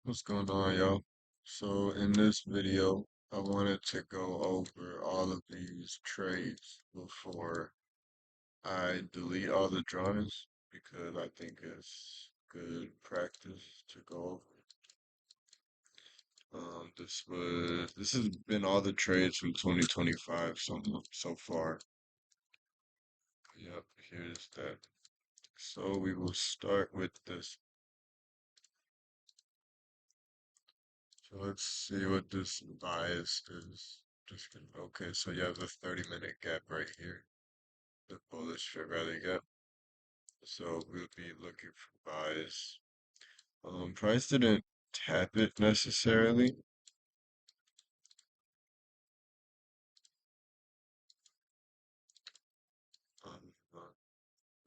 What's going on, y'all? So in this video, I wanted to go over all of these trades before I delete all the drawings because I think it's good practice to go over. This has been all the trades from 2025 so far. Yep, here's that. So we will start with this. So let's see what this bias is. Okay, so you have the 30-minute gap right here. The bullish fair value gap. So we'll be looking for buys. Price didn't tap it necessarily. Um, uh,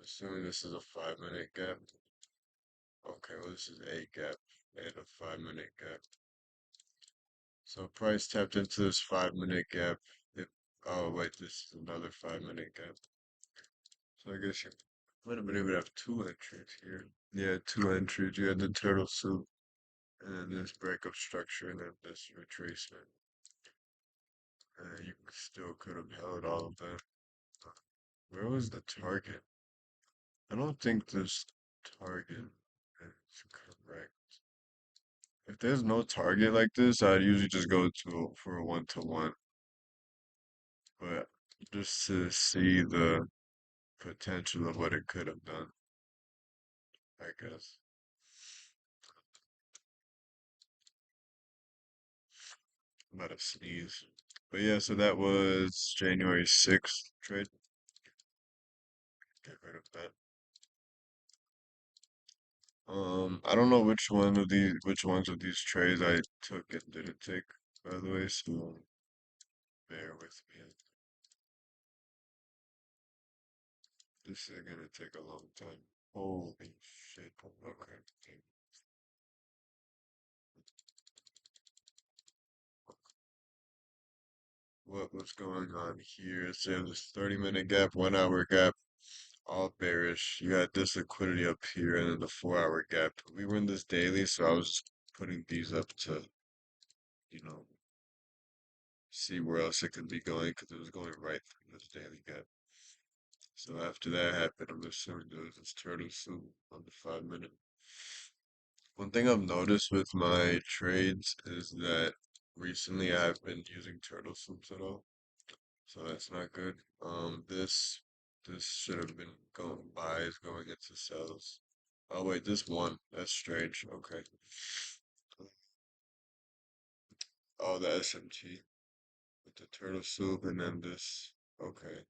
Assuming this is a 5-minute gap. Okay, well this is a gap and a 5-minute gap. So price tapped into this 5-minute gap. If oh wait, this is another 5-minute gap. So I guess you might have been able to have two entries here. Yeah, two entries. You had the turtle soup and then this breakup structure and then this retracement. You still could have held all of that. Where was the target? I don't think this target is correct. If there's no target like this, I'd usually just go to for a 1-to-1. But just to see the potential of what it could have done, I guess. I'm about to sneeze. But yeah, so that was January 6th trade. Get rid of that. I don't know which ones of these trades I took and didn't take, by the way, so bear with me. This is gonna take a long time. Holy shit. Okay. What was going on here? So there's this 30-minute gap, 1 hour gap, all bearish. You had this liquidity up here and then the 4 hour gap. We were in this daily, so I was putting these up to, you know, see where else it could be going because it was going right through this daily gap. So after that happened, I'm assuming there was this turtle soup on the 5 minute. One thing I've noticed with my trades is that recently I've been using turtle soups at all, so that's not good. This should have been going buys going into sells. Oh wait, this one. That's strange. Okay. Oh, the SMT with the turtle soup and then this. Okay,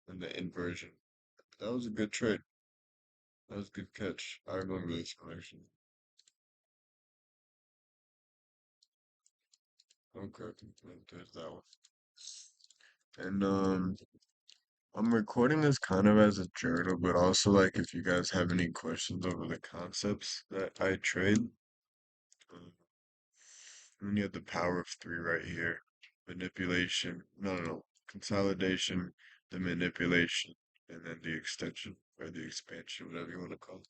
and the inversion. That was a good trade. That was a good catch. I remember this one actually. Okay, there's that one. And I'm recording this kind of as a journal, but also like if you guys have any questions over the concepts that I trade, um, and you have the power of three right here. Manipulation, no, consolidation, the manipulation, and then the extension or the expansion, whatever you want to call it.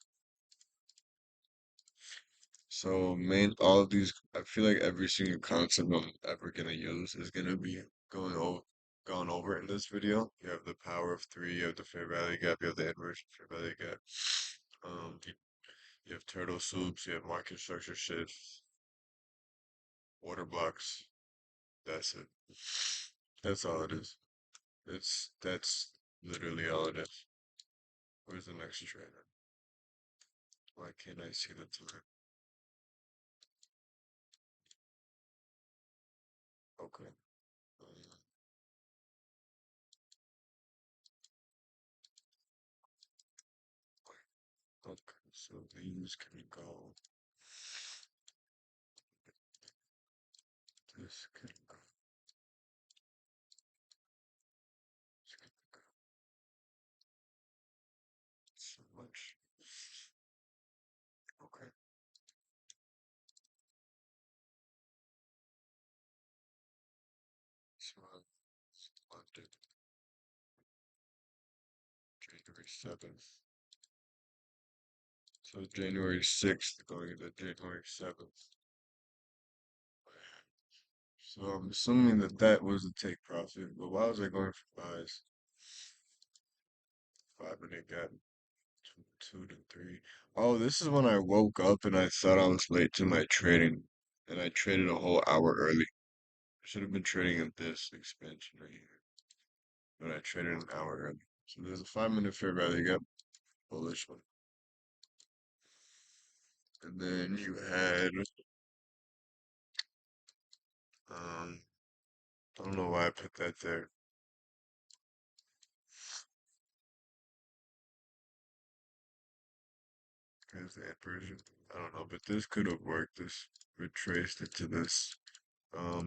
So all of these, I feel like every single concept I'm ever gonna use is gonna be going over gone over in this video. You have the power of three, you have the fair value gap, you have the inversion fair value gap. You have turtle soups, you have market structure shifts, order blocks. That's it. That's all it is. That's literally all it is. Where's the next trader? Why can't I see the time? Okay. Okay, so these can go. This can go. This can go. So much. Okay. So London, January 7th. So January 6th going into January 7th. So I'm assuming that that was the take profit. But why was I going for buys? 5 minute gap, two to three. Oh, this is when I woke up and I thought I was late to my trading, and I traded a whole hour early. I should have been trading at this expansion right here, but I traded an hour early. So there's a 5 minute fair value gap, bullish one, and then you had um, I don't know why I put that there. There's the inversion. I don't know, but this could have worked. This retraced it to this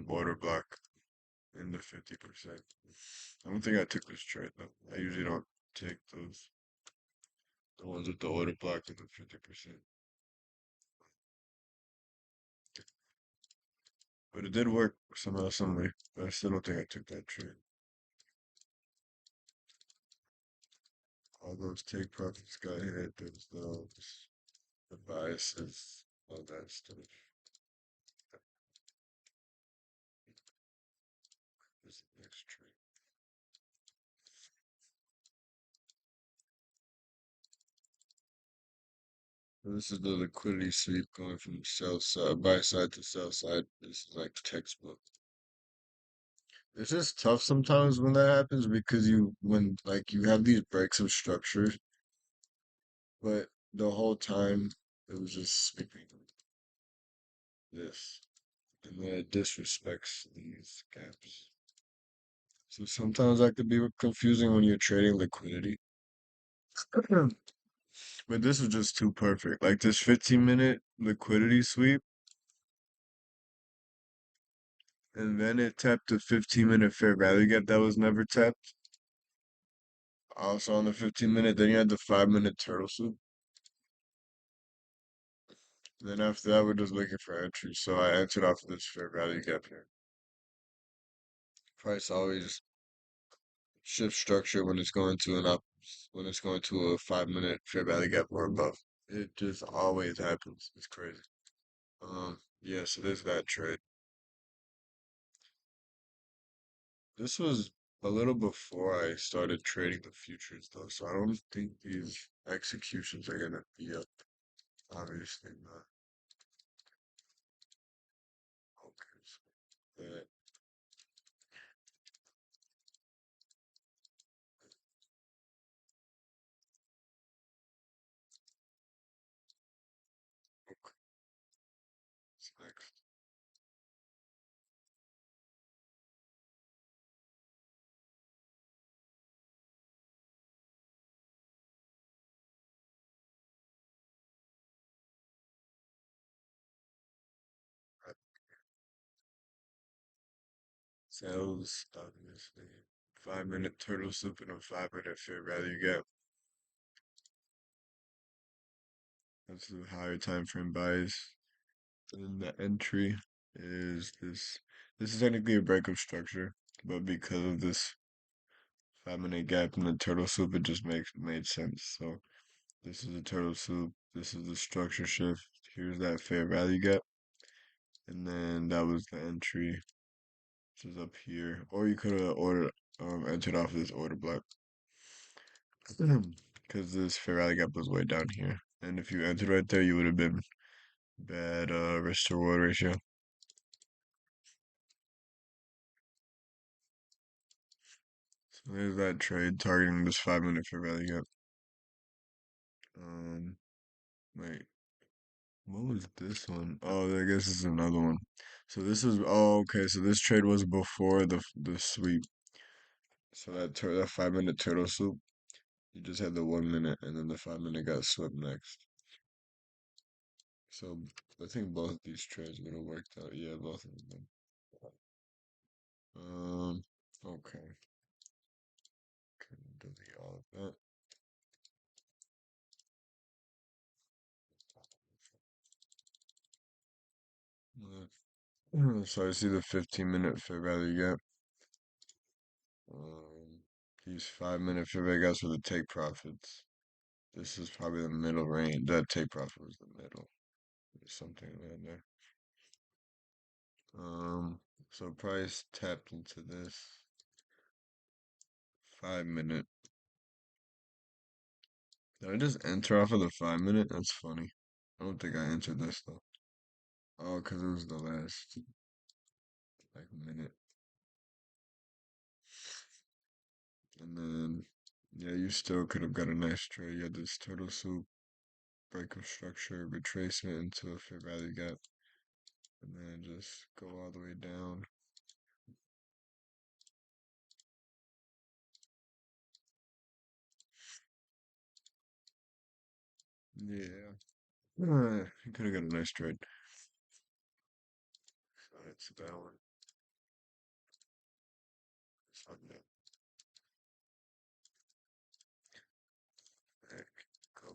order block in the 50%. I don't think I took this trade though. I usually don't take those, the ones with the order block in the 50%. But it did work somehow, some way. But I still don't think I took that trade. All those take profits got hit. There's those, the biases, all that stuff. This is the next trade. This is the liquidity sweep going from sell side, buy side to sell side. This is like textbook. It's just tough sometimes when that happens because when like you have these breaks of structure, but the whole time it was just sweeping this, and then it disrespects these gaps. So sometimes that could be confusing when you're trading liquidity. But this was just too perfect. Like this 15-minute liquidity sweep, and then it tapped a 15-minute fair value gap that was never tapped. Also on the 15-minute, then you had the 5 minute turtle soup. Then after that, we're just looking for entries. So I entered off of this fair value gap here. Price always shift structure when it's going to when it's going to a 5 minute fair value gap or above. It just always happens. It's crazy. Yeah, so there's that trade. This was a little before I started trading the futures though, so I don't think these executions are gonna be up. Obviously not. Okay, so that is next. Right. Sales, obviously. 5 minute turtle soup and a 5 minute fair value gap. That's the higher time frame buys. And the entry is this. This is technically a breakup structure, but because of this 5 minute gap in the turtle soup, it just makes made sense. So this is a turtle soup. This is the structure shift. Here's that fair value gap, and then that was the entry. This is up here, or you could have ordered entered off this order block because this fair value gap was way down here. And if you entered right there, you would have been bad risk to reward ratio. So there's that trade targeting this 5 minute fair value gap. Um, wait, what was this one? Oh, I guess this is another one. So this is okay. So this trade was before the sweep. So that 5 minute turtle soup, you just had the 1 minute, and then the 5 minute got swept next. So I think both of these trades would have worked out. Yeah, both of them. Okay. Can delete all of that. So I see the 15 minute fair value gap. Um, these 5 minute fair value gaps for the take profits. This is probably the middle range. That take profit was the middle. There's something around there. So price tapped into this 5 minute. Did I just enter off of the 5 minute? That's funny. I don't think I entered this though. Oh, because it was the last like minute. And then yeah, you still could have got a nice trade. You had this turtle soup, break of structure, retracement into a fair value gap, and then just go all the way down. Yeah. You could have got a nice trade. So it's that one. It's on that. Heck, go.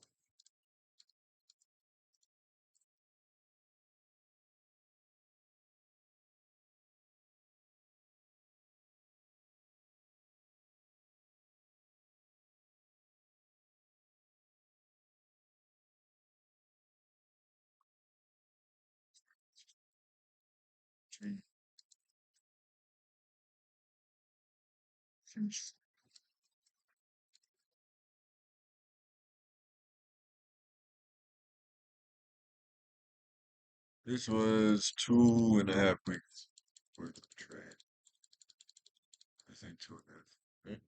This was 2.5 weeks worth of trade. I think 2.5. Right?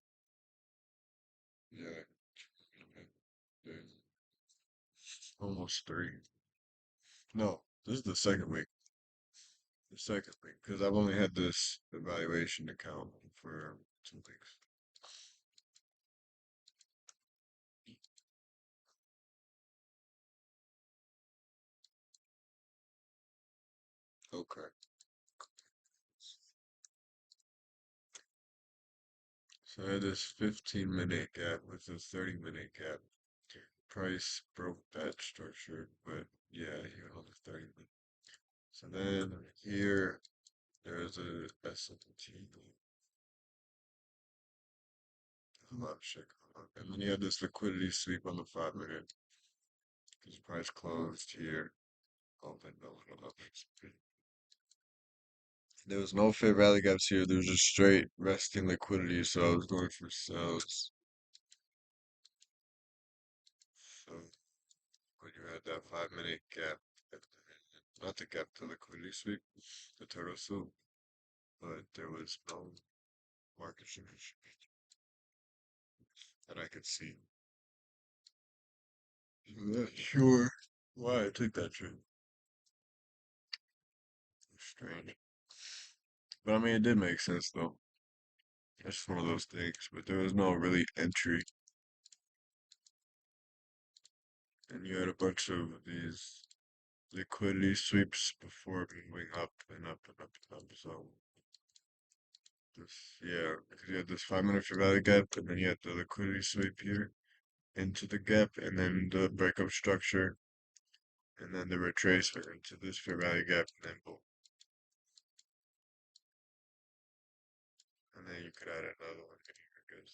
Yeah, yeah, almost three. No, this is the second week. The second week, because I've only had this evaluation account for 2 weeks. Okay. So I had this 15-minute gap with a 30-minute gap. Price broke that structure, but yeah, he went on the 30 minute. So then here there's a S&T. Hold on, shit. And then you have this liquidity sweep on the 5 minute. Because price closed here. Open, no, no, no. There was no fair value gaps here. There was just straight resting liquidity, so I was going for sells. So when you had that 5 minute gap, not the gap, the liquidity sweep, the turtle soup, but there was no market shortage that I could see. I'm not sure why I took that trade. Strange. But I mean, it did make sense though. It's one of those things, but there was no really entry. And you had a bunch of these liquidity sweeps before moving up and up and up and up. So this, yeah, because you had this 5 minute fair value gap, and then you had the liquidity sweep here into the gap, and then the breakup structure, and then the retracement into this fair value gap, and then boom. And then you could add another one in here, I guess.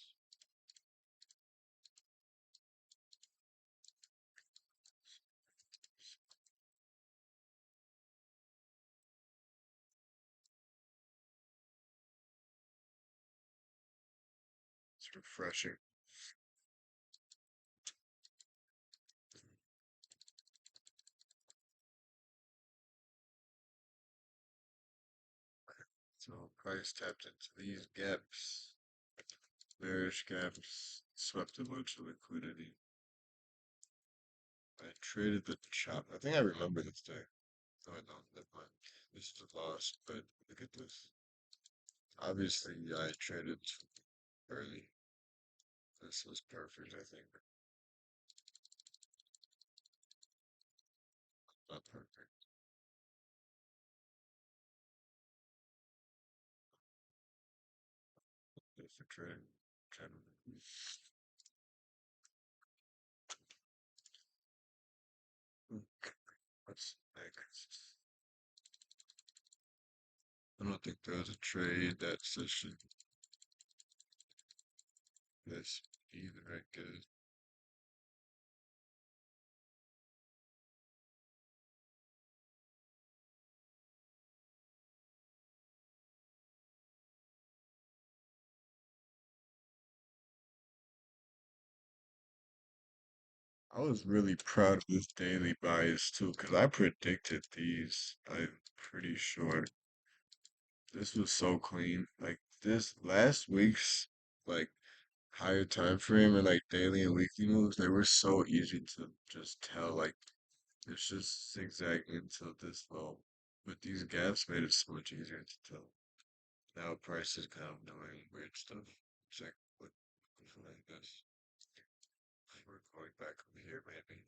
It's refreshing. So price tapped into these gaps, bearish gaps, swept a bunch of liquidity. I traded the chop. I think I remember this day. No, I don't. Never mind. This is a loss, but look at this. Obviously, I traded too early. This was perfect, I think. Not perfect. It's a trade. Okay, what's next? I don't think there was a trade that session. This either, I guess. I was really proud of this daily bias too, because I predicted these. I'm pretty sure this was so clean. Like this last week's like higher time frame and like daily and weekly moves, they were so easy to just tell. Like it's just zigzagging until this low. But these gaps made it so much easier to tell. Now price is kind of doing weird stuff. Check what like this. We're going back over here maybe.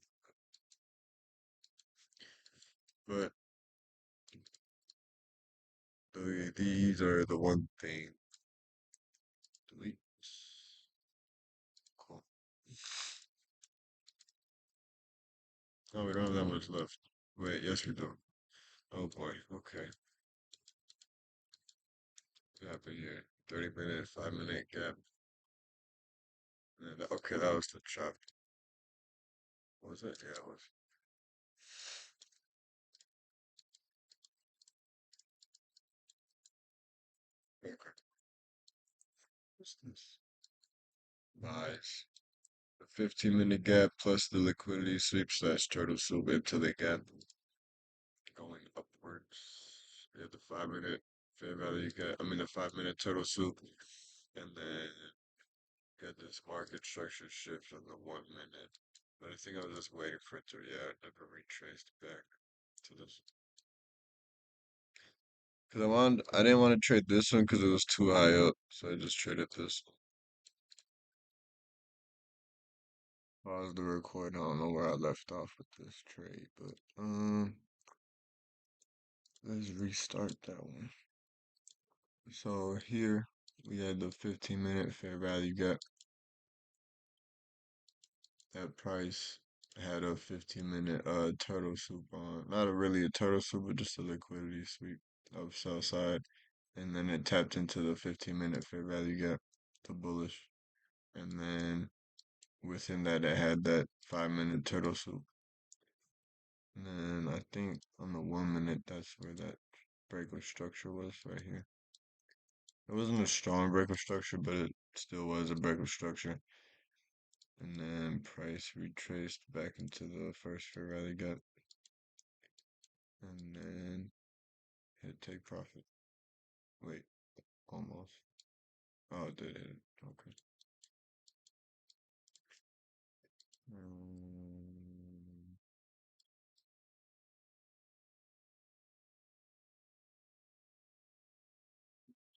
But these are the one thing. Delete. Cool. Oh, we don't have that much left. Wait, yes we do. Oh boy. Okay. What happened here? 30-minute, 5-minute gap. And, okay, that was the chop. What was it? Yeah, it was. Okay. What's this? Buys. The 15-minute gap plus the liquidity sweep slash turtle soup into the gap going upwards. We have the 5-minute fair value gap. I mean the 5-minute turtle soup, and then got this market structure shift on the 1 minute. But I think I was just waiting for it to, yeah, it never retraced back to this. Cause I didn't want to trade this one because it was too high up, so I just traded this one. Pause the record. I don't know where I left off with this trade, but let's restart that one. So here we had the 15-minute fair value gap. That price had a 15-minute turtle soup on, not a really a turtle soup, but just a liquidity sweep of sell side, and then it tapped into the 15-minute fair value gap to bullish, and then within that it had that 5-minute turtle soup. And then I think on the 1 minute, that's where that break of structure was right here. It wasn't a strong break of structure, but it still was a break of structure. And then price retraced back into the first fair value gap. And then hit take profit. Wait, almost. Oh, it did hit it. Okay. Um,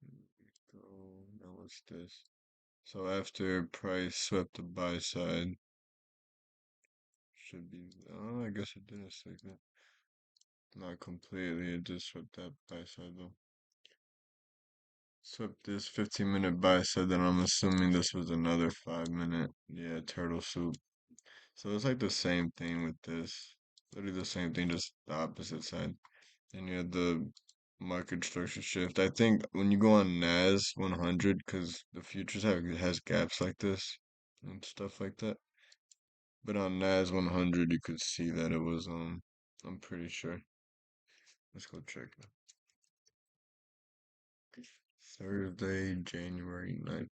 Here we go. Now what's this? So after price swept the buy side, should be. Oh, I guess it did a segment. Not completely. It just swept that buy side though. Swept this 15-minute buy side. Then I'm assuming this was another 5-minute. Yeah, turtle soup. So it's like the same thing with this. Literally the same thing, just the opposite side. And you had the market structure shift. I think when you go on NAS 100, because the futures has gaps like this and stuff like that. But on NAS 100, you could see that it was I'm pretty sure. Let's go check now. Thursday, January 9th.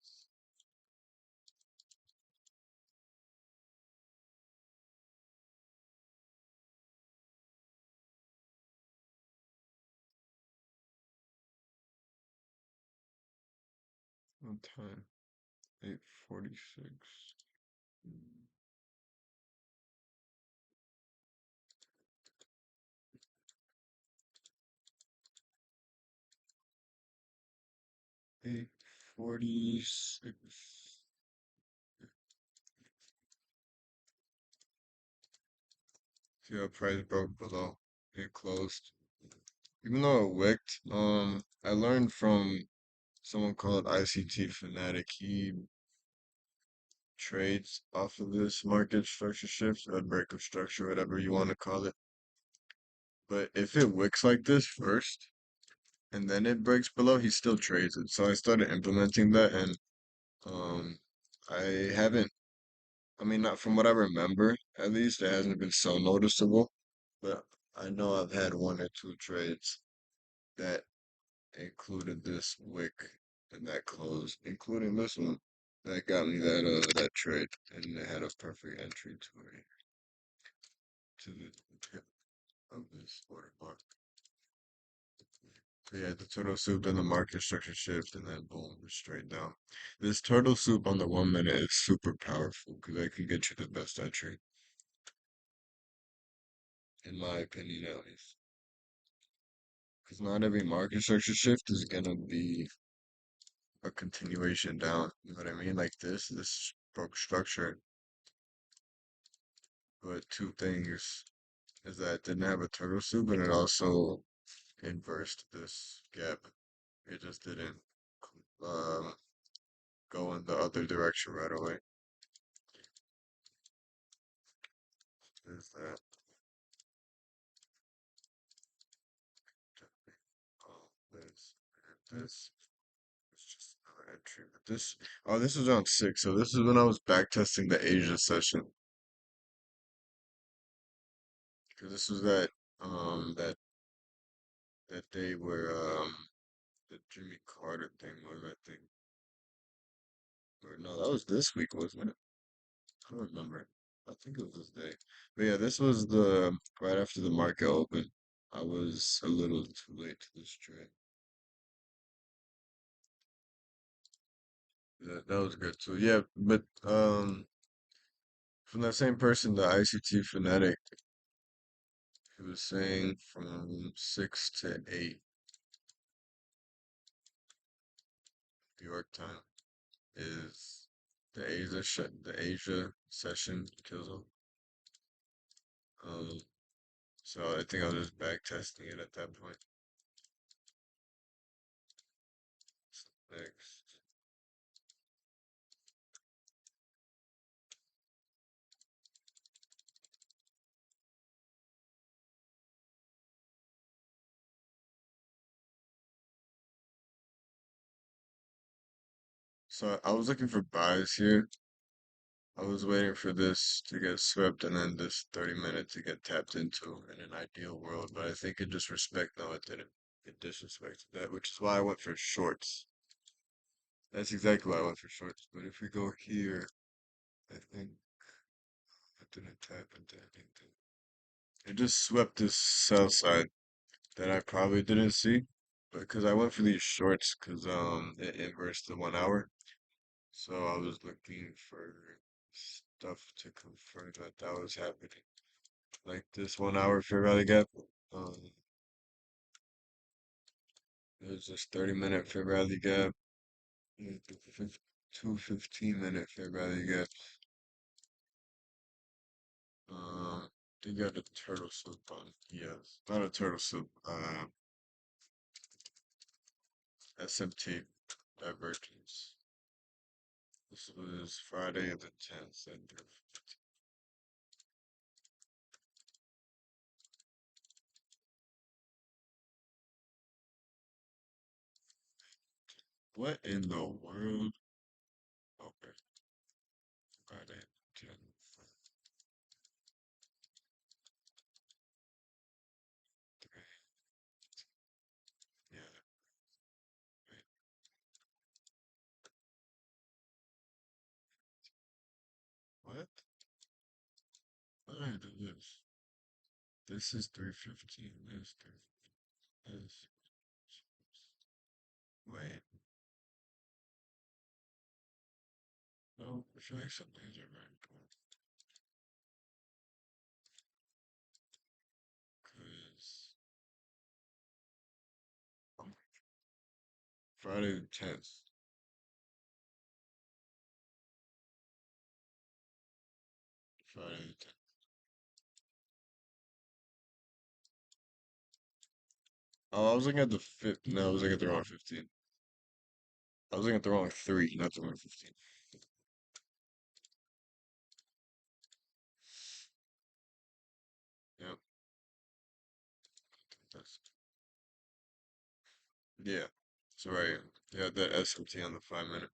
What time? 8:46. 8:46. See how price broke below. It closed. Even though it wicked, I learned from someone called ICT Fanatic. He trades off of this market structure shift, or break of structure, whatever you want to call it. But if it wicks like this first, and then it breaks below, he still trades it. So I started implementing that, and um, I haven't. I mean, not from what I remember, at least, it hasn't been so noticeable. But I know I've had one or two trades that included this wick and that close, including this one that got me that trade, and it had a perfect entry to it. to the tip of this order mark. So yeah, the turtle soup, then the market structure shift, and then boom, straight down. This turtle soup on the 1 minute is super powerful because I can get you the best entry, in my opinion at least. Because not every market structure shift is gonna be a continuation down. You know what I mean? Like this broke structure, but two things is that it didn't have a turtle soup, and it also inversed this gap. It just didn't um, go in the other direction right away. Is that this and this? It's just another entry. But this, oh, this is on six. So this is when I was back testing the Asia session. Because this was that day where the Jimmy Carter thing was, I think. Or no, that was this week, wasn't it? I don't remember. I think it was this day. But yeah, this was the right after the market opened. I was a little too late to this trade. Yeah, that was good too. Yeah, but from that same person, the ICT fanatic, he was saying from 6 to 8 New York time is the Asia session kills him. Um, so I think I was just back testing it at that point. Next. So I was looking for buys here. I was waiting for this to get swept and then this 30 minute to get tapped into in an ideal world, but I think it just no, it didn't. It disrespected that, which is why I went for shorts. That's exactly why I went for shorts. But if we go here, I think it didn't tap into anything. It just swept this sell side that I probably didn't see, but because I went for these shorts, because it inversed the 1 hour, so I was looking for stuff to confirm that that was happening. Like this 1 hour fair value gap. Um, there's this 30 minute fair value gap. And the 2 15 minute fair value gaps. They got a turtle soup on. Yes, not a turtle soup. SMT divergence. This was Friday the 10th. What in the world? Okay, Friday the 10th. Yeah, wait, what? Why did I do this? This is 3:15. This 3. This. Wait. No, I feel like some things are very important. Because Friday the 10th. Friday the 10th. Oh, I was looking at the fifth. No, I was looking at the wrong 15. I was looking at the wrong 3, not the wrong 15. Yep. That's, yeah. So right. Yeah, that SMT on the 5 minute.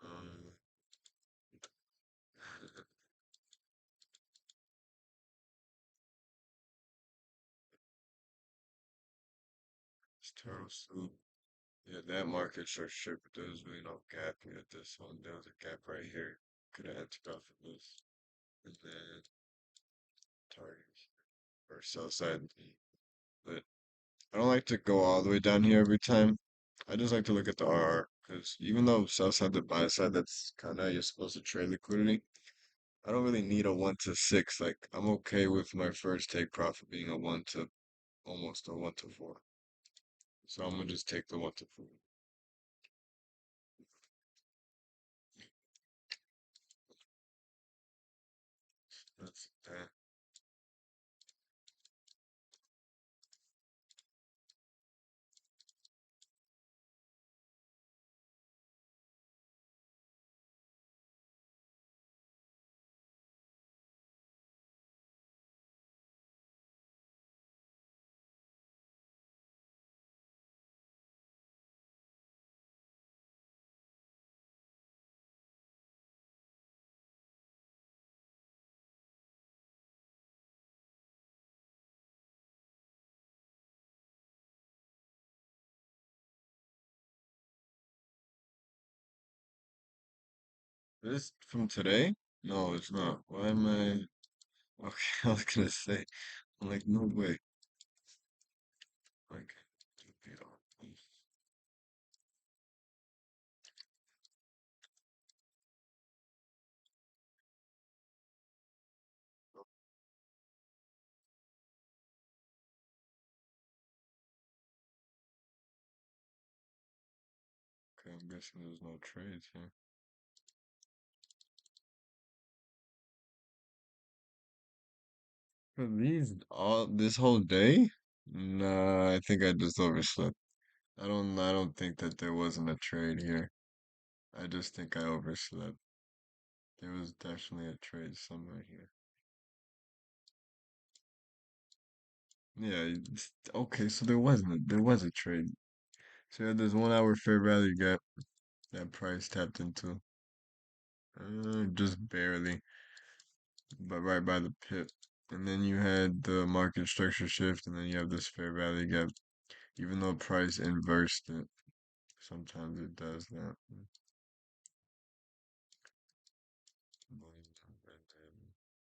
Um, it's turtle soup. Yeah, that market sure shit, but there was really no gap here at this one. There was a gap right here. Could have entered off of this. and then target or sell side. But I don't like to go all the way down here every time. I just like to look at the RR because even though sell side to buy side, that's kind of you're supposed to trade liquidity. I don't really need a 1 to 6. Like I'm okay with my first take profit being a 1 to almost a 1 to 4. So I'm gonna just take the 1 to 4. That's that. This from today? No, it's not. Why am I? Okay, I was gonna say. I'm like, no way. Like, you know, okay, I'm guessing there's no trades here. For these all this whole day? Nah, I think I just overslept. I don't think that there wasn't a trade here. I just think I overslept. There was definitely a trade somewhere here. Yeah, okay, so there was a trade. So yeah, there's 1 hour fair value gap that price tapped into. Just barely, but right by the pip. And then you had the market structure shift, and then you have this fair value gap. Even though price inversed it, sometimes it does that.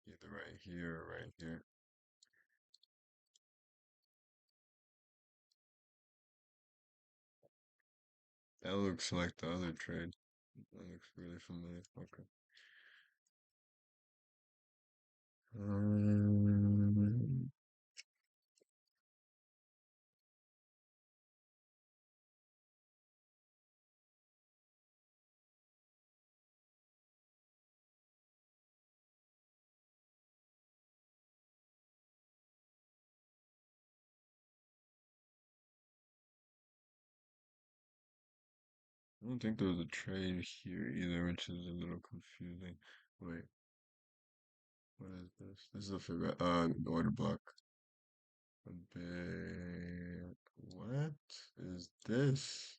Either right here or right here. That looks like the other trade. That looks really familiar. Okay. Um, I don't think there was a trade here either, which is a little confusing. Wait, what is this? This is a fair order block. A bit. What is this?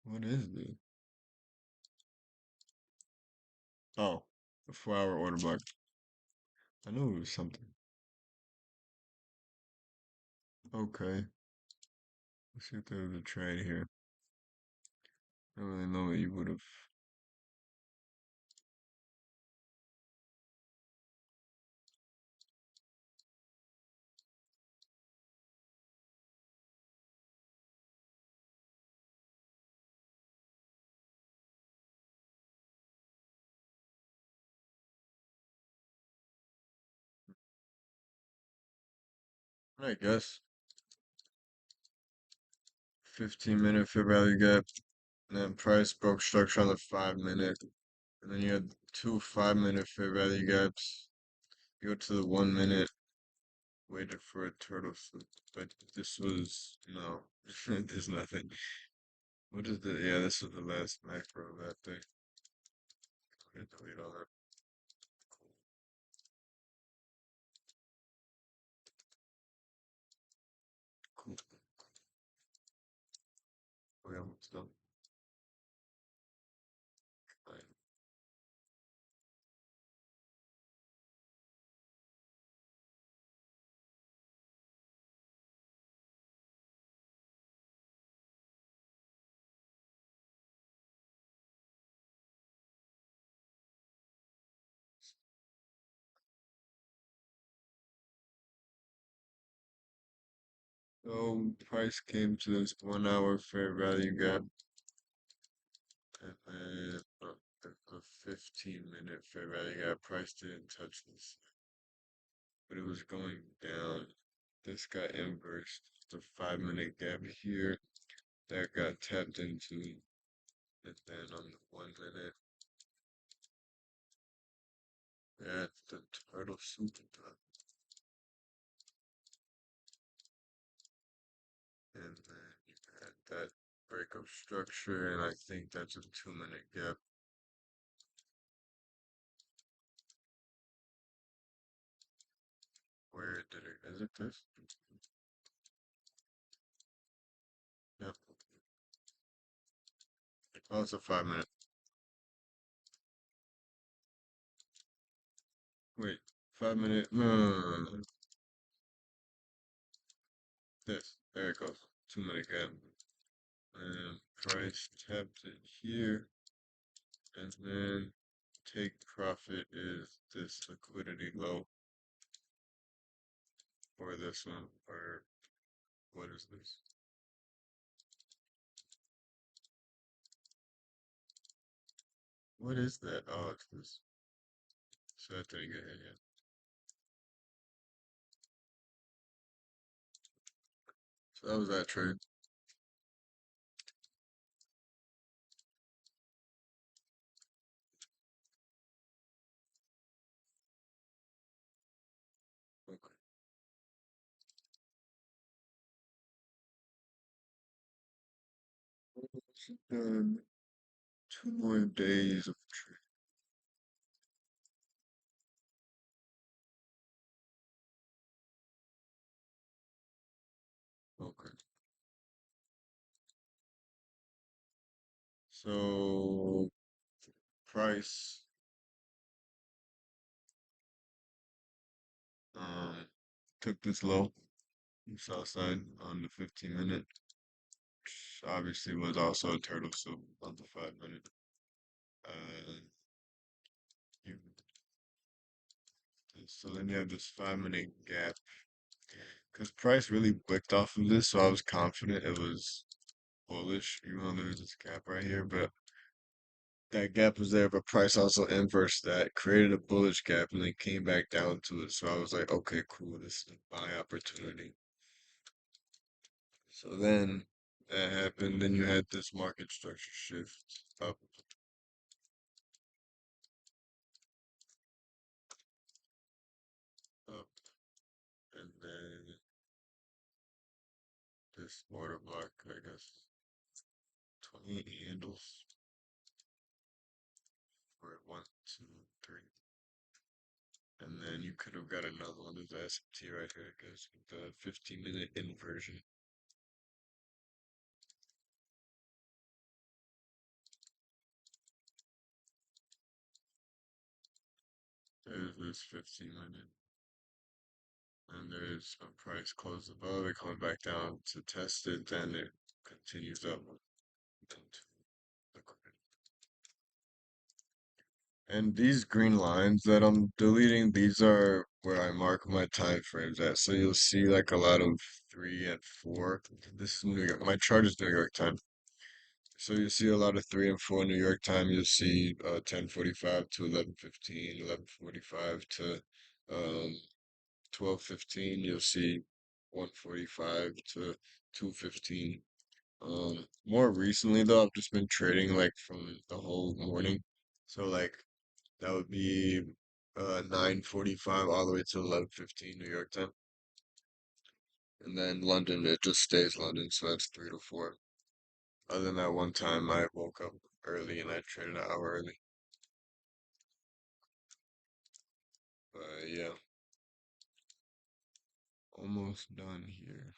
What is this? Oh, a 4 hour order block. I knew it was something. Okay, let's see if there was a trade here. I don't really know what you would have. I guess 15-minute fair value gap, and then price broke structure on the 5 minute, and then you had 2 5-minute fair value gaps. You go to the 1 minute, waited for a turtle flip, but this was no, there's nothing. What is the? Yeah, this was the last macro of that day. I'm gonna delete all that. Cool. Okay, let's go. Bye. So price came to this 1 hour fair value gap, and then a 15-minute fair value gap. Price didn't touch this, but it was going down. This got inversed. The 5-minute gap here that got tapped into, and then on the 1 minute, we had the turtle soup done. And then you had that breakup structure, and I think that's a 2-minute gap. Where did it? Is it this? Yep. Oh, it's a 5-minute. Wait, 5-minute? No. This. There it goes. 2-minute gap. And price tapped it here, and then take profit is this liquidity low, or this one, or what is this? What is that? Oh, it's this. So that didn't get hit yet. So that was that trade. Okay. Done 2 more days of trade. Okay. So price took this low, south side on the 15-minute, which obviously was also a turtle soup on the 5-minute. Uh, you, so then you have this 5-minute gap, because price really wicked off of this, so I was confident it was bullish, even though there's this gap right here, but that gap was there, but price also inversed that, created a bullish gap, and then came back down to it. So I was like, okay, cool, this is a buy opportunity. So then that happened. Then you had this market structure shift up, up, and then this order block, I guess, 28 handles for 1, 2, 3. And then you could have got another one of the SMT right here, I guess, with the 15-minute inversion. There's this 15-minute. And there's a price closed above it, coming back down to test it, then it continues up into liquidity. And these green lines that I'm deleting, these are where I mark my time frames at. So you'll see like a lot of 3 and 4. This is New York. My chart is New York time. So you see a lot of 3 and 4 New York time. You'll see 10:45 to 11:15, 11:45 to 12:15. You'll see 1:45 to 2:15. More recently though, I've just been trading like from the whole morning. So like that would be 9:45 all the way to 11:15 New York time. And then London, it just stays London, so that's 3 to 4. Other than that one time I woke up early and I traded an hour early. But yeah, almost done here.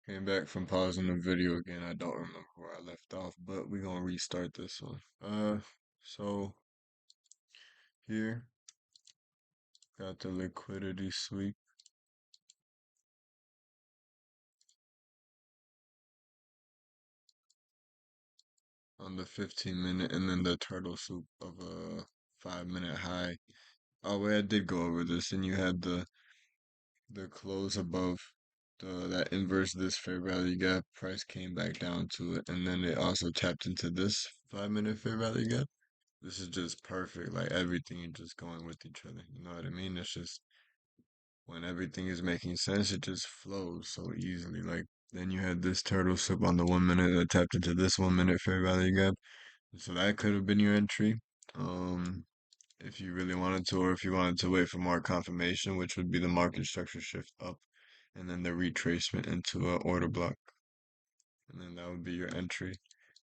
Came back from pausing the video again. I don't remember where I left off, but we're gonna restart this one. So here got the liquidity sweep on on the 15 minute, and then the turtle soup of a 5 minute high. Oh wait, I did go over this, and you had the close above that inverse this fair value gap. Price came back down to it, and then it also tapped into this 5 minute fair value gap. This is just perfect. Like everything is just going with each other. You know what I mean? It's just when everything is making sense, it just flows so easily. Like then you had this turtle soup on the 1 minute that tapped into this 1 minute fair value gap. So that could have been your entry. Um, if you really wanted to, or if you wanted to wait for more confirmation, which would be the market structure shift up, and then the retracement into a order block, and then that would be your entry.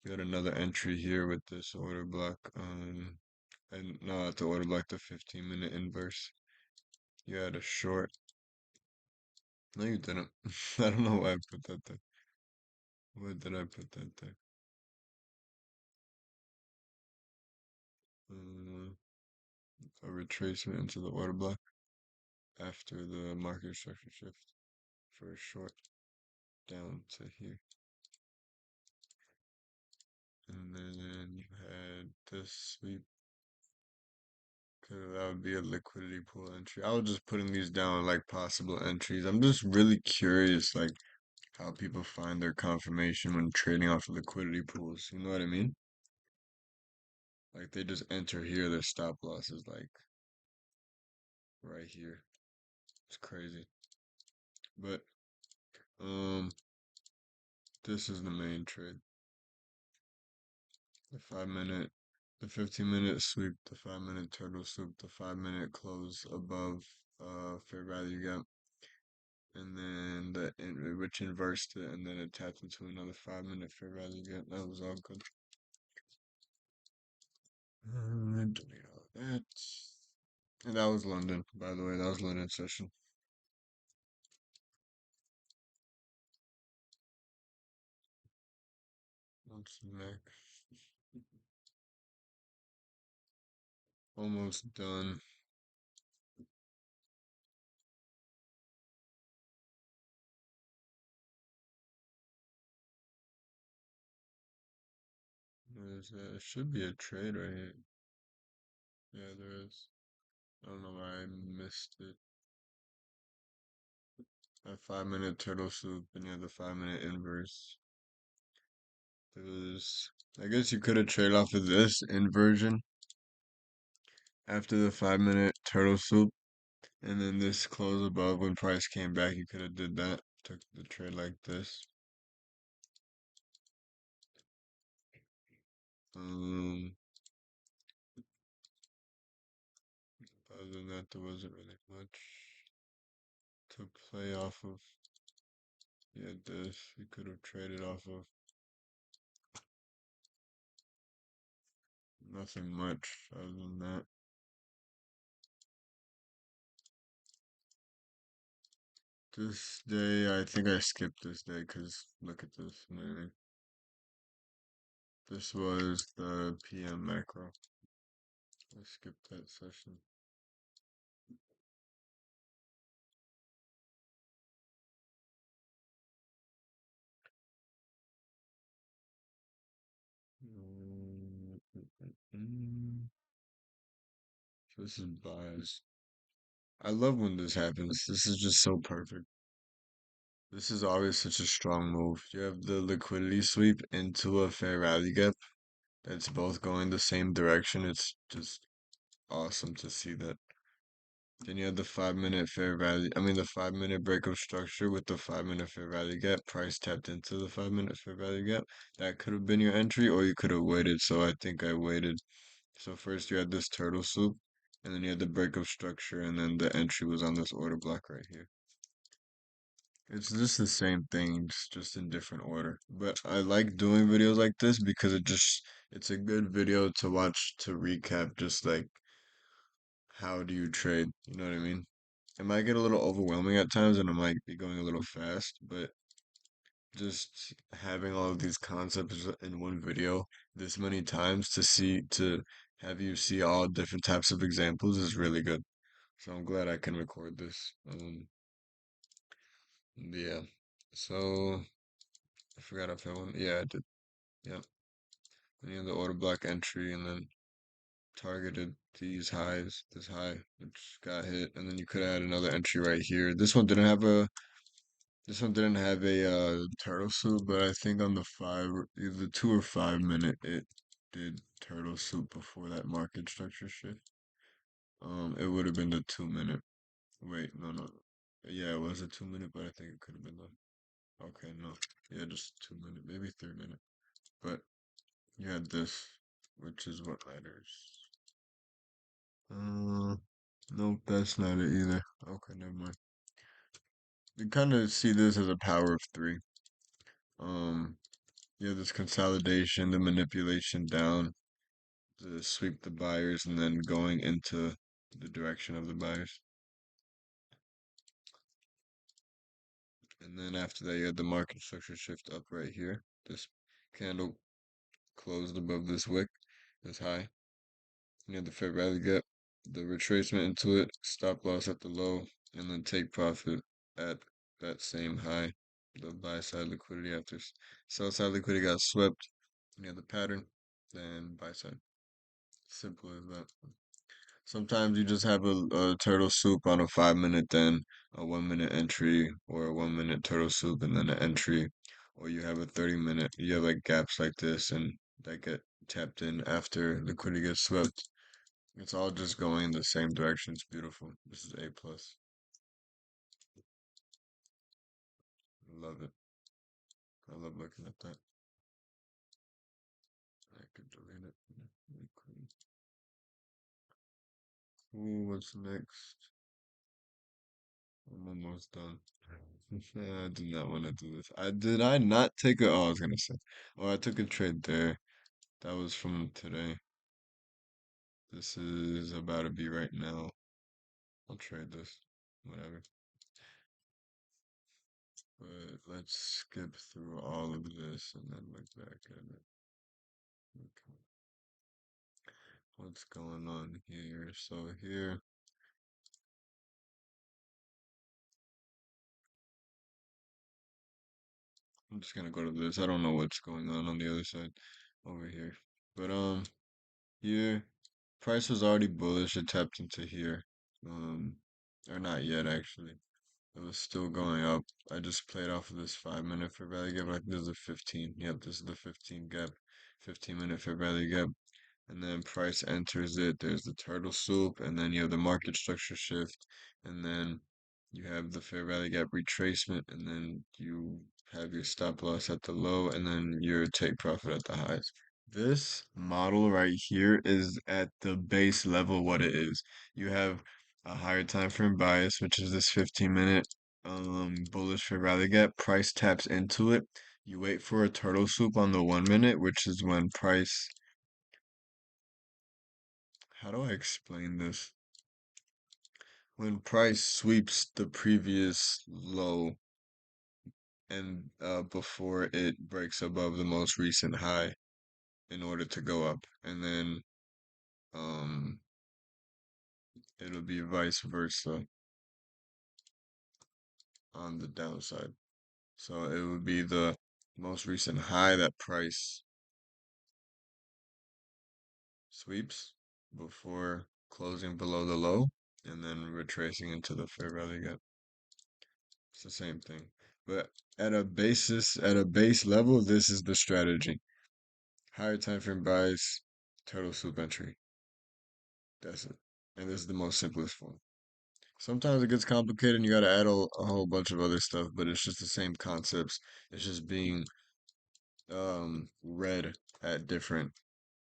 You got another entry here with this order block, and no, not the order block, the 15-minute inverse. You had a short. No, you didn't. I don't know why I put that there. Why did I put that there? Uh, a retracement into the order block after the market structure shift for a short down to here. And then you had this sweep. That would be a liquidity pool entry. I was just putting these down like possible entries. I'm just really curious, like how people find their confirmation when trading off of liquidity pools. You know what I mean? Like they just enter here, their stop loss is like right here. It's crazy. But um, this is the main trade. The 5 minute, the 15-minute sweep, the 5 minute turtle sweep, the 5 minute close above fair value gap, and then which inversed it, and then it tapped into another 5 minute fair value gap. That was all good. Delete all that. And that was London, by the way. That was London session. What's next? Almost done. There's should be a trade right here. Yeah, there is. I don't know why I missed it. A 5 minute turtle soup and you have the 5 minute inverse. There was, I guess you could have traded off of this inversion after the 5 minute turtle soup, and then this close above when price came back. You could have did that. Took the trade like this. Um, other than that, there wasn't really much to play off of. Yeah, this you could have traded off of. Nothing much other than that. This day, I think I skipped this day because look at this. This was the PM macro. I skipped that session. This is bias. I love when this happens. This is just so perfect. This is always such a strong move. You have the liquidity sweep into a fair value gap that's both going the same direction. It's just awesome to see that. Then you have the 5 minute fair value, I mean the 5 minute break of structure with the 5 minute fair value gap. Price tapped into the 5 minute fair value gap. That could have been your entry, or you could have waited. So I think I waited. So first you had this turtle soup, and then you had the break of structure, and then the entry was on this order block right here. It's just the same thing, just in different order. But I like doing videos like this because it's a good video to watch to recap just like how do you trade, you know what I mean? It might get a little overwhelming at times and it might be going a little fast, but just having all of these concepts in one video this many times to have you see all different types of examples is really good. So I'm glad I can record this. Yeah. So I forgot if I went. Yeah, I did. Yeah. any of the order block entry, and then targeted these highs, this high, which got hit, and then you could add another entry right here. This one didn't have a turtle soup, but I think on the either 2 or 5 minute, it did turtle soup before that market structure shift. It would have been the 2 minute. Wait, no, no. Yeah, it was a 2 minute, but I think it could have been the. Okay, no. Yeah, just 2 minute, maybe 3 minute. But you had this, which is what matters. Uh, nope, that's not it either. Okay, never mind. You kind of see this as a power of three. Um, you have this consolidation, the manipulation down, to sweep the buyers, and then going into the direction of the buyers. And then after that, you had the market structure shift up right here. This candle closed above this wick, this high. You had the fair value gap, the retracement into it, stop loss at the low, and then take profit at that same high. The buy side liquidity after sell side liquidity got swept. You had the pattern, then buy side. Simple as that. Sometimes you just have a turtle soup on a 5 minute, then a 1 minute entry, or a 1 minute turtle soup and then an entry, or you have a 30 minute. You have like gaps like this and that get tapped in after liquidity gets swept. It's all just going in the same direction. It's beautiful. This is A plus. Love it. I love looking at that. I could delete it. Ooh, what's next? I'm almost done. I did not want to do this. I not take a, oh, I was gonna say. Oh, I took a trade there. That was from today. This is about to be right now. I'll trade this. Whatever. But let's skip through all of this and then look back at it. Okay. What's going on here? So here, I'm just gonna go to this. I don't know what's going on the other side over here. But here, price was already bullish. It tapped into here. Um, or not yet actually. It was still going up. I just played off of this 5 minute fair value gap. Like this is a 15. Yep, this is the 15 gap, 15 minute fair value gap. And then price enters it. There's the turtle soup, and then you have the market structure shift, and then you have the fair value gap retracement, and then you have your stop loss at the low, and then your take profit at the highs. This model right here is at the base level what it is. You have a higher time frame bias, which is this 15 minute bullish fair value gap. Price taps into it. You wait for a turtle soup on the 1 minute, which is when price, how do I explain this? When price sweeps the previous low and before it breaks above the most recent high in order to go up, and then um it'll be vice versa on the downside. So it would be the most recent high that price sweeps before closing below the low and then retracing into the fair value gap. It's the same thing. But at a base level, this is the strategy. Higher time frame buys, turtle soup entry. That's it. And this is the most simplest form. Sometimes it gets complicated and you gotta add a whole bunch of other stuff, but it's just the same concepts. It's just being read at different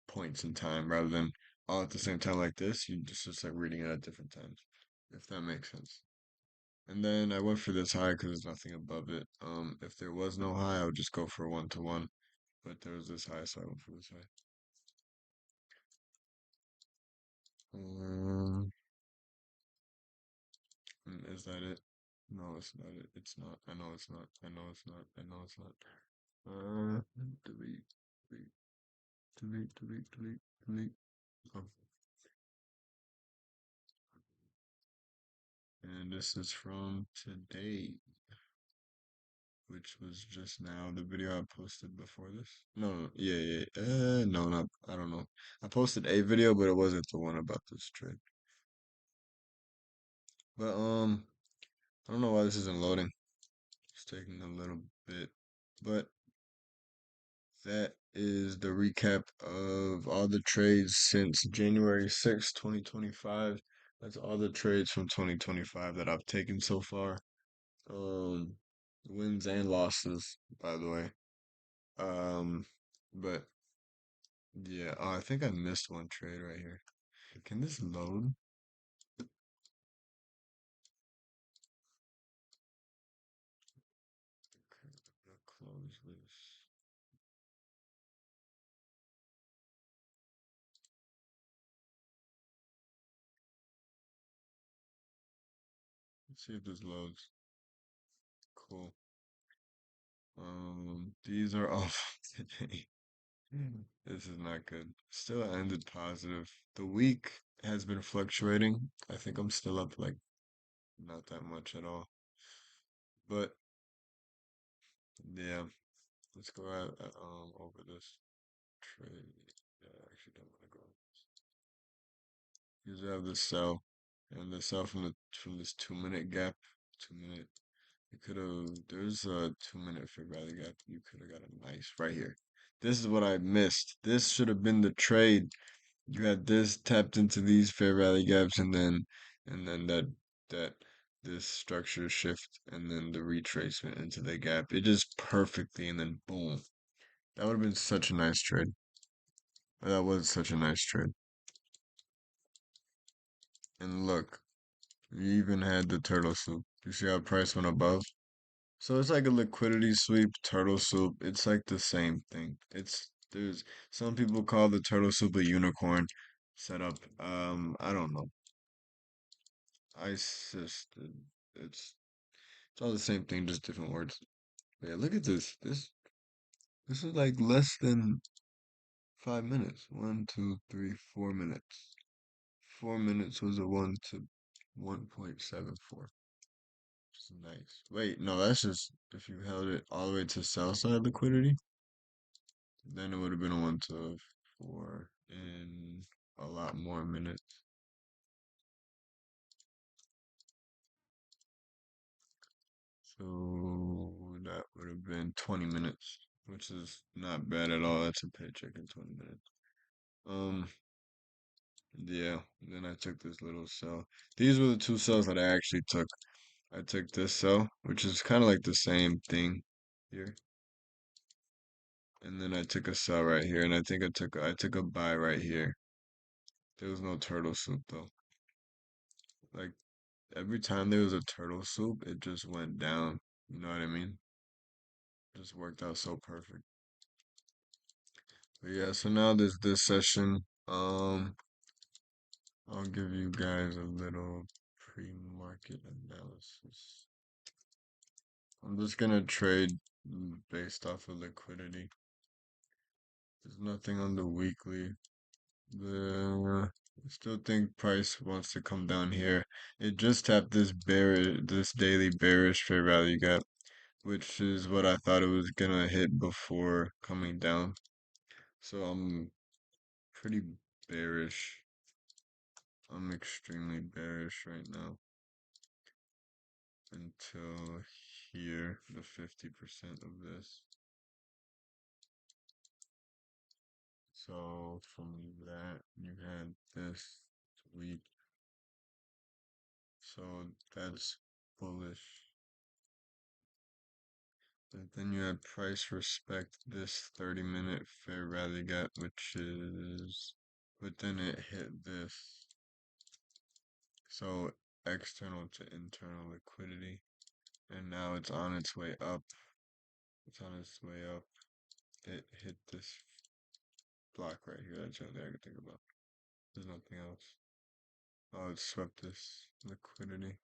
points in time rather than all at the same time like this. You just like reading it at different times, if that makes sense. And then I went for this high because there's nothing above it. If there was no high, I would just go for a 1 to 1. But there was this high, so I went for this high. Um, is that it? No, it's not it. It's not. I know it's not. I know it's not. I know it's not. Delete, delete, delete, delete, delete, delete. Oh, and this is from today, which was just now the video I posted before this. No, no, yeah, yeah. No, not. I don't know. I posted a video, but it wasn't the one about this trade. But I don't know why this isn't loading. It's taking a little bit, but that is the recap of all the trades since January 6th, 2025. That's all the trades from 2025 that I've taken so far. Um, wins and losses, by the way. Um, but yeah, oh, I think I missed one trade right here. Can this load? Okay, I'm gonna close this. Let's see if this loads. Cool. These are off today. This is not good. Still ended positive. The week has been fluctuating. I think I'm still up like not that much at all. But yeah, let's go over this trade. Yeah, I actually don't want to go. You have the sell and the sell from this 2 minute gap. 2 minute. You could have. There's a 2 minute fair value gap. You could have got a nice right here. This is what I missed. This should have been the trade. You had this tapped into these fair value gaps, and then that this structure shift, and then the retracement into the gap. It just perfectly, and then boom. That would have been such a nice trade. That was such a nice trade. And look, we even had the turtle soup. You see how price went above? So it's like a liquidity sweep, turtle soup. It's like the same thing. There's some people call the turtle soup a unicorn setup. I don't know. I just it's all the same thing, just different words. But yeah, look at this. This is like less than 5 minutes. 1, 2, 3, 4 minutes. 4 minutes was a 1.74. Which is nice. Wait, no, that's just if you held it all the way to sell side liquidity, then it would have been a 1 to 4 in a lot more minutes. So that would have been 20 minutes, which is not bad at all. That's a paycheck in 20 minutes. Um, yeah, then I took this little cell. These were the two cells that I actually took. I took this cell, which is kind of like the same thing here. And then I took a cell right here, and I think I took a buy right here. There was no turtle soup though. Like every time there was a turtle soup, it just went down. You know what I mean? Just worked out so perfect. But yeah, so now there's this session. I'll give you guys a little pre-market analysis. I'm just gonna trade based off of liquidity. There's nothing on the weekly. I still think price wants to come down here. It just tapped this daily bearish fair value gap, which is what I thought it was gonna hit before coming down. So I'm pretty bearish. I'm extremely bearish right now until here, the 50% of this. So from that, you had this week. So that's bullish. But then you had price respect this 30-minute fair value gap, which is, but then it hit this. So external to internal liquidity. And now it's on its way up. It's on its way up. It hit this block right here. That's the only thing I can think about. There's nothing else. Oh, it swept this liquidity.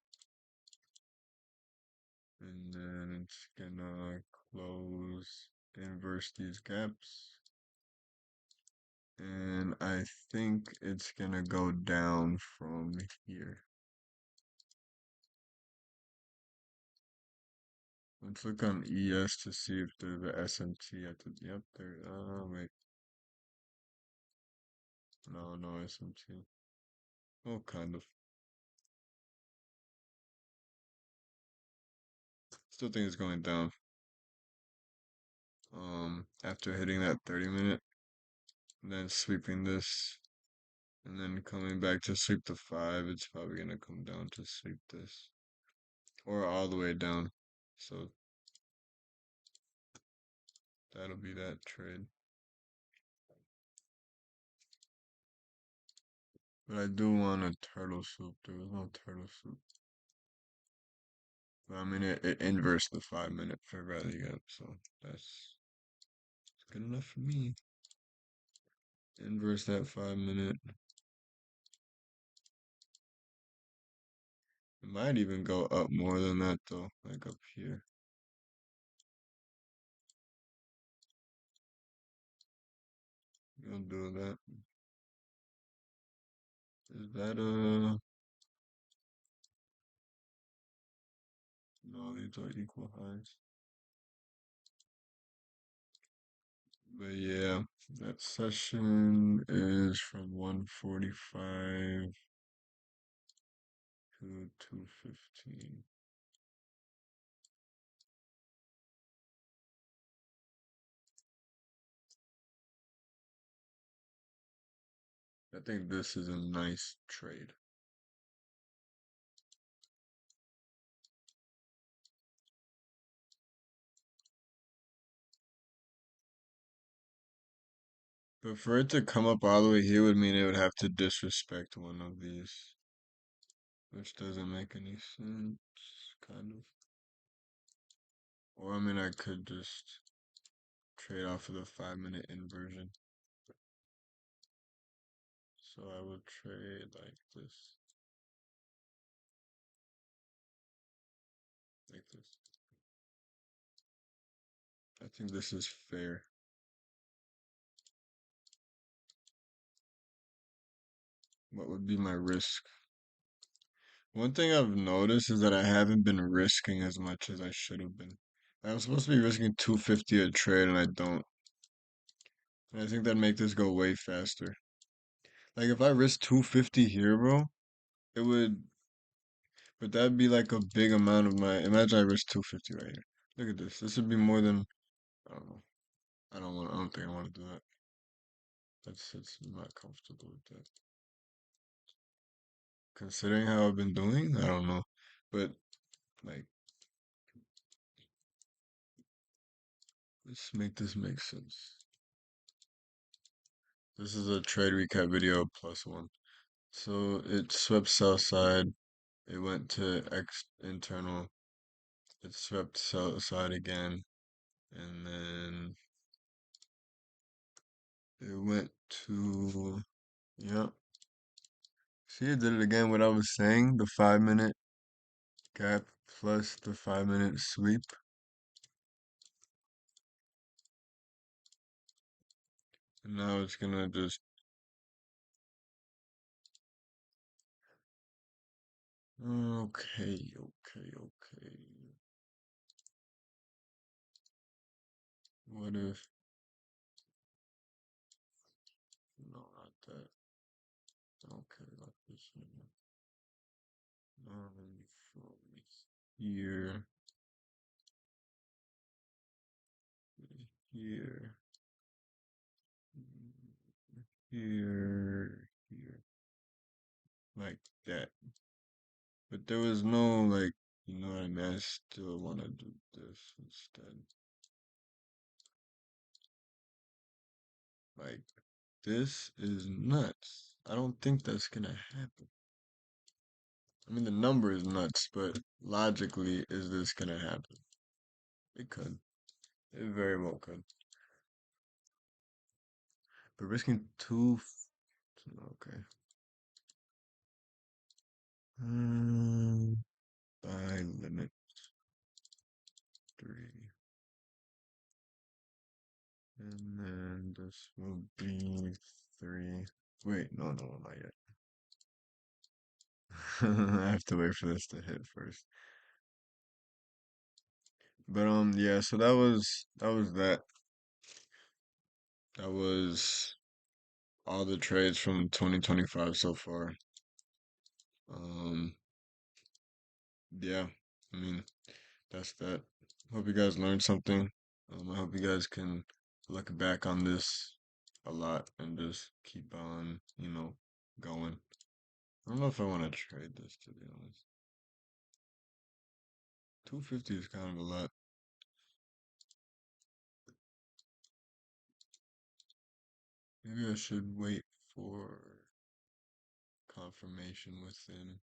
And then it's gonna close, inverse these gaps. And I think it's gonna go down from here. Let's look on ES to see if there's a SMT at the, yep, there, wait, no, no SMT. Oh, kind of. Still think it's going down. After hitting that 30 minute, then sweeping this, and then coming back to sweep the 5, it's probably gonna come down to sweep this. Or all the way down. So that'll be that trade. But I do want a turtle soup. There was no turtle soup. But I mean, it inverse the 5 minute fair value gap, so that's good enough for me. Inverse that 5 minute. It might even go up more than that though, like up here. You'll do that. Is that no, these are equal highs. But yeah, that session is from 145 to 215. I think this is a nice trade. But for it to come up all the way here would mean it would have to disrespect one of these, which doesn't make any sense, kind of. Or I mean, I could just trade off of the 5 minute inversion. So I would trade like this, like this. I think this is fair. What would be my risk? One thing I've noticed is that I haven't been risking as much as I should have been. I'm supposed to be risking 250 a trade and I don't. And I think that'd make this go way faster. Like if I risk 250 here, bro, it would, but that'd be like a big amount of my, imagine I risk 250 right here. Look at this. This would be more than, I don't know. I don't think I want to do that. That's not comfortable with that. Considering how I've been doing, I don't know. But like, let's make this make sense. This is a trade recap video plus one. So it swept sell side. It went to X internal. It swept sell side again. And then it went to, yep. See, it did it again. What I was saying, the 5 minute gap plus the 5 minute sweep. And now it's gonna just, okay, okay, okay. What if, no, not that. Okay, like this one. From here, here, here, like that. But there was no like, you know what I mean? I still want to do this instead. Like, this is nuts. I don't think that's gonna happen. I mean, the number is nuts, but logically, is this gonna happen? It could. It very well could. But risking two, okay. Buy limit 3. And then this will be 3. Wait, no, no, not yet. I have to wait for this to hit first. But yeah, so that was all the trades from 2025 so far. Um, yeah, I mean, that's that. Hope you guys learned something. I hope you guys can look back on this a lot and just keep on, going. I don't know if I want to trade this, to be honest. 250 is kind of a lot. Maybe I should wait for confirmation within.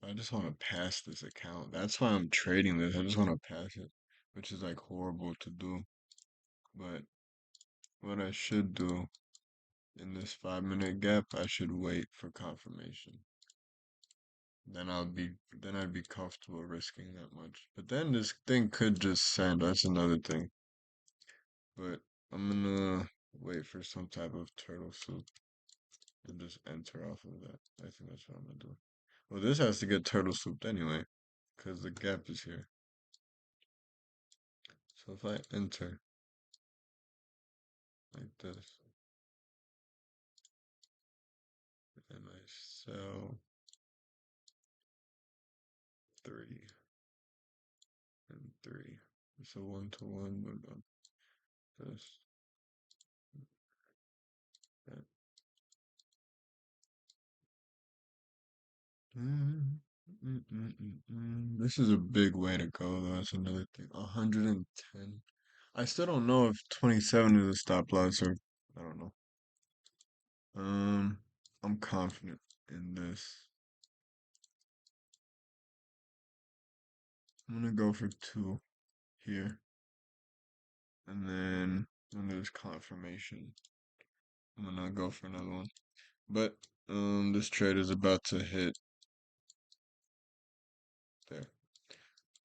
I just want to pass this account. That's why I'm trading this. I just want to pass it, which is like horrible to do. But what I should do in this 5 minute gap, I should wait for confirmation. Then I'd be comfortable risking that much. But then this thing could just send. That's another thing. But I'm gonna wait for some type of turtle soup and just enter off of that. I think that's what I'm gonna do. Well, this has to get turtle souped anyway, because the gap is here. So if I enter like this and I sell 3 and 3, it's a 1-to-1. What about this? That. This is a big way to go, though. That's another thing. 110. I still don't know if 27 is a stop loss or I don't know. I'm confident in this. I'm gonna go for 2 here, and then when there's confirmation, I'm gonna go for another one. But this trade is about to hit there.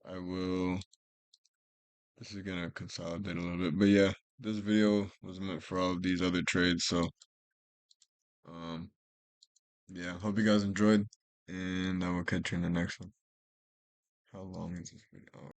I will. This is gonna consolidate a little bit, but yeah, this video was meant for all of these other trades. So um, yeah, hope you guys enjoyed, and I will catch you in the next one. How long is this video? Oh.